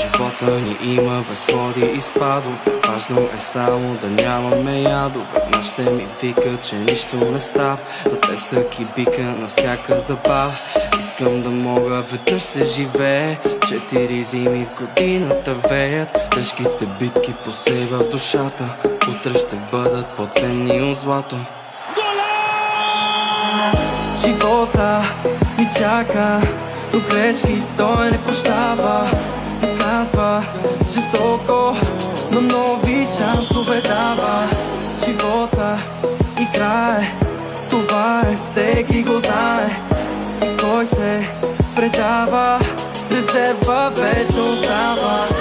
Живота ни има възходи и спадове. Важно е само да нямаме ядове. Ма ще ми вика, че нищо не става, но те са кибика на всяка забава. Искам да мога веднъж се живее. 4 зими в годината веят. Тежките битки посева в душата. Утре ще бъдат по-ценни от злато. Живота ни чака, до грешки той не прощава. Наказва жестоко, но нови шансове дава. Живота играе, това е, всеки го знае. И кой се предава, резерва вечно остава.